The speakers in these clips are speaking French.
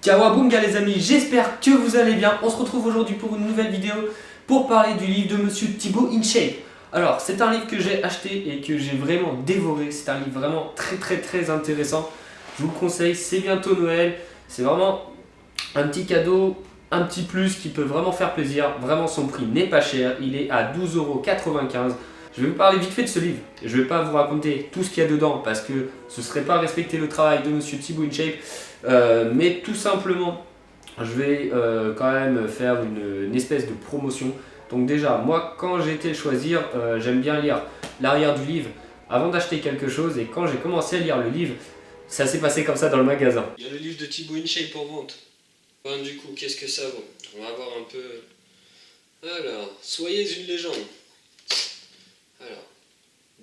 Kawaboom les amis, j'espère que vous allez bien. On se retrouve aujourd'hui pour une nouvelle vidéo pour parler du livre de Monsieur Thibaut InShape. Alors c'est un livre que j'ai acheté et que j'ai vraiment dévoré. C'est un livre vraiment très intéressant. Je vous le conseille, c'est bientôt Noël. C'est vraiment un petit cadeau, un petit plus qui peut vraiment faire plaisir. Vraiment son prix n'est pas cher, il est à 12,95 €. Je vais vous parler vite fait de ce livre. Je ne vais pas vous raconter tout ce qu'il y a dedans parce que ce ne serait pas respecter le travail de Monsieur Thibaut InShape. Mais tout simplement, je vais quand même faire une espèce de promotion. Donc déjà, moi quand j'ai été le choisir, j'aime bien lire l'arrière du livre avant d'acheter quelque chose. Et quand j'ai commencé à lire le livre, ça s'est passé comme ça dans le magasin. Il y a le livre de Thibaut InShape pour vente. Enfin, du coup, qu'est-ce que ça vaut? On va voir un peu. Alors, soyez une légende. Alors,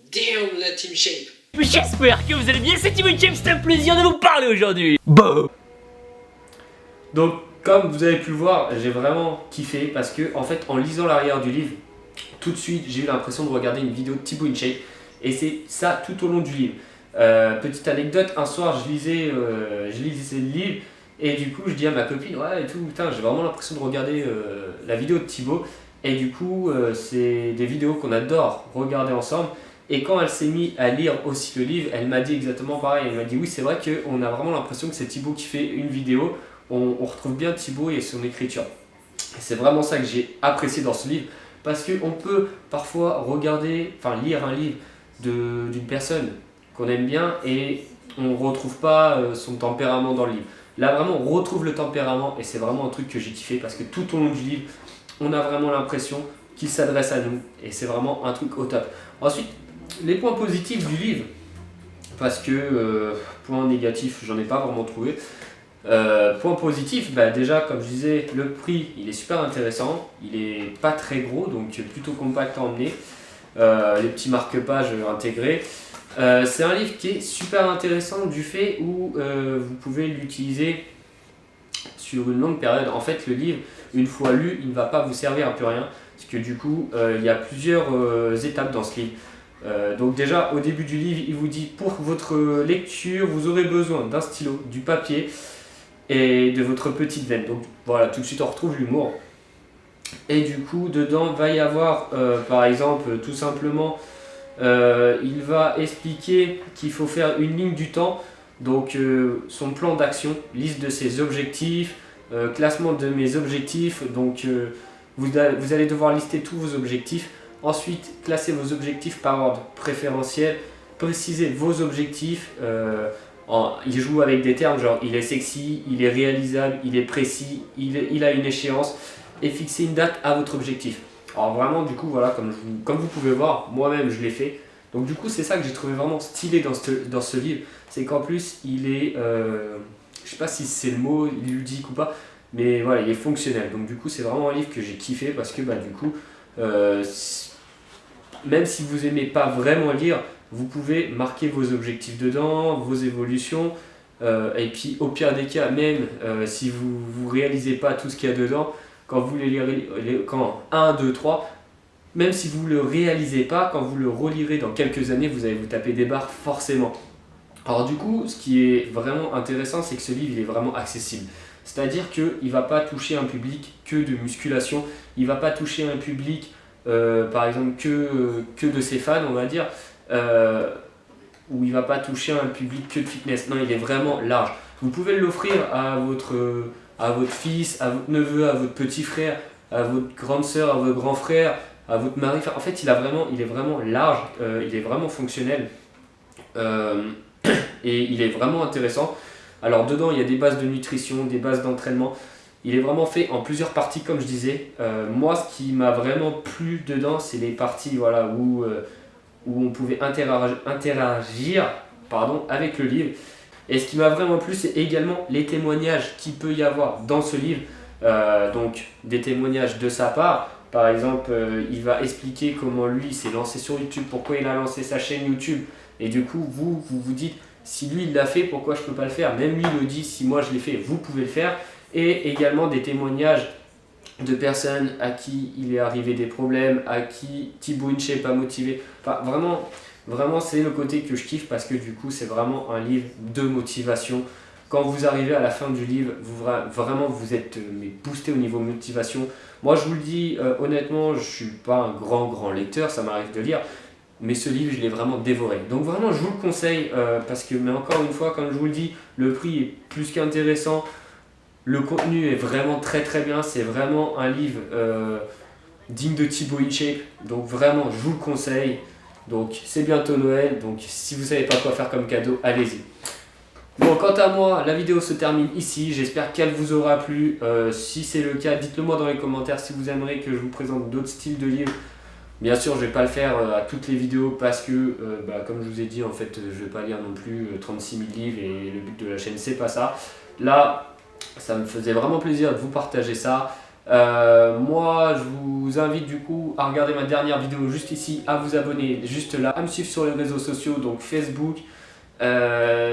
damn la Team Shape. J'espère que vous allez bien, c'est Thibaut InShape, c'est un plaisir de vous parler aujourd'hui. Bon. Donc, comme vous avez pu le voir, j'ai vraiment kiffé parce que, en fait, en lisant l'arrière du livre, tout de suite, j'ai eu l'impression de regarder une vidéo de Thibaut InShape et c'est ça tout au long du livre. Petite anecdote, un soir, je lisais le livre et du coup, je dis à ma copine, ouais, et tout, putain, j'ai vraiment l'impression de regarder la vidéo de Thibaut. Et du coup, c'est des vidéos qu'on adore regarder ensemble. Et quand elle s'est mise à lire aussi le livre, elle m'a dit exactement pareil. Elle m'a dit oui, c'est vrai qu'on a vraiment l'impression que c'est Thibaut qui fait une vidéo. On retrouve bien Thibaut et son écriture. Et c'est vraiment ça que j'ai apprécié dans ce livre. Parce qu'on peut parfois lire un livre d'une personne qu'on aime bien et on ne retrouve pas son tempérament dans le livre. Là vraiment on retrouve le tempérament et c'est vraiment un truc que j'ai kiffé parce que tout au long du livre, on a vraiment l'impression qu'il s'adresse à nous et c'est vraiment un truc au top. Ensuite, les points positifs du livre, parce que point négatif, j'en ai pas vraiment trouvé. Point positif, déjà comme je disais, le prix il est super intéressant, il est pas très gros donc plutôt compact à emmener, les petits marque-pages intégrés. C'est un livre qui est super intéressant du fait où vous pouvez l'utiliser sur une longue période. En fait le livre, une fois lu, il ne va pas vous servir à plus rien parce que du coup il y a plusieurs étapes dans ce livre. Donc déjà au début du livre il vous dit pour votre lecture vous aurez besoin d'un stylo, du papier et de votre petite veine. Donc voilà, tout de suite on retrouve l'humour. Et du coup dedans va y avoir par exemple tout simplement il va expliquer qu'il faut faire une ligne du temps. Donc son plan d'action, liste de ses objectifs, classement de mes objectifs. Donc vous allez devoir lister tous vos objectifs. Ensuite, classer vos objectifs par ordre préférentiel, préciser vos objectifs. Il joue avec des termes genre il est sexy, il est réalisable, il est précis, il a une échéance et fixer une date à votre objectif. Alors vraiment du coup voilà, comme vous pouvez voir, moi-même je l'ai fait. Donc du coup c'est ça que j'ai trouvé vraiment stylé dans ce livre, c'est qu'en plus il est, je sais pas si c'est le mot ludique ou pas, mais voilà il est fonctionnel. Donc du coup c'est vraiment un livre que j'ai kiffé parce que du coup même si vous aimez pas vraiment lire, vous pouvez marquer vos objectifs dedans, vos évolutions, et puis au pire des cas, même si vous ne réalisez pas tout ce qu'il y a dedans, quand vous les lirez, quand 1, 2, 3, même si vous ne le réalisez pas, quand vous le relirez dans quelques années, vous allez vous taper des barres forcément. Alors du coup, ce qui est vraiment intéressant, c'est que ce livre il est vraiment accessible. C'est-à-dire qu'il ne va pas toucher un public que de musculation, il ne va pas toucher un public par exemple que de ses fans, on va dire, où il ne va pas toucher un public que de fitness. Non, il est vraiment large. Vous pouvez l'offrir à votre fils, à votre neveu, à votre petit frère, à votre grande sœur, à votre grand frère, à votre mari. En fait, il est vraiment large, il est vraiment fonctionnel et il est vraiment intéressant. Alors dedans, il y a des bases de nutrition, des bases d'entraînement. Il est vraiment fait en plusieurs parties, comme je disais. Moi, ce qui m'a vraiment plu dedans, c'est les parties où on pouvait interagir avec le livre. Et ce qui m'a vraiment plu, c'est également les témoignages qu'il peut y avoir dans ce livre. Donc, des témoignages de sa part. Par exemple, il va expliquer comment lui s'est lancé sur YouTube, pourquoi il a lancé sa chaîne YouTube. Et du coup, vous dites, si lui il l'a fait, pourquoi je ne peux pas le faire? Même lui le dit, si moi je l'ai fait, vous pouvez le faire. Et également des témoignages de personnes à qui il est arrivé des problèmes, à qui Thibaut InShape a motivé. Enfin, vraiment c'est le côté que je kiffe parce que du coup c'est vraiment un livre de motivation. quand vous arrivez à la fin du livre, vraiment vous êtes boosté au niveau motivation. Moi je vous le dis honnêtement, je suis pas un grand lecteur, ça m'arrive de lire, mais ce livre je l'ai vraiment dévoré. Donc vraiment je vous le conseille parce que, mais encore une fois, comme je vous le dis, le prix est plus qu'intéressant, le contenu est vraiment très bien, c'est vraiment un livre digne de Thibaut InShape, donc vraiment je vous le conseille. Donc c'est bientôt Noël, donc si vous savez pas quoi faire comme cadeau, allez-y. Bon, quant à moi, la vidéo se termine ici, j'espère qu'elle vous aura plu. Si c'est le cas, dites-le moi dans les commentaires si vous aimeriez que je vous présente d'autres styles de livres. Bien sûr, je vais pas le faire à toutes les vidéos parce que, comme je vous ai dit, en fait, je vais pas lire non plus 36 000 livres et le but de la chaîne, c'est pas ça. Là, ça me faisait vraiment plaisir de vous partager ça. Moi, je vous invite du coup à regarder ma dernière vidéo juste ici, à vous abonner juste là, à me suivre sur les réseaux sociaux, donc Facebook.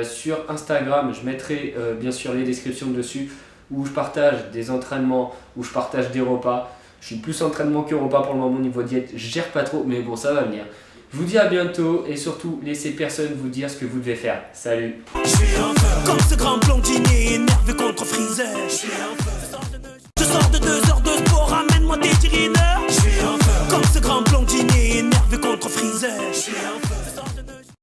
Sur Instagram, je mettrai bien sûr les descriptions dessus où je partage des entraînements, où je partage des repas. Je suis plus entraînement que repas pour le moment niveau diète, je gère pas trop, mais bon, ça va venir. Je vous dis à bientôt et surtout, laissez personne vous dire ce que vous devez faire. Salut. Je suis un feu, comme ce grand blondinier énervé contre Freezer. Je suis un feu, je sors de 2 heures de sport.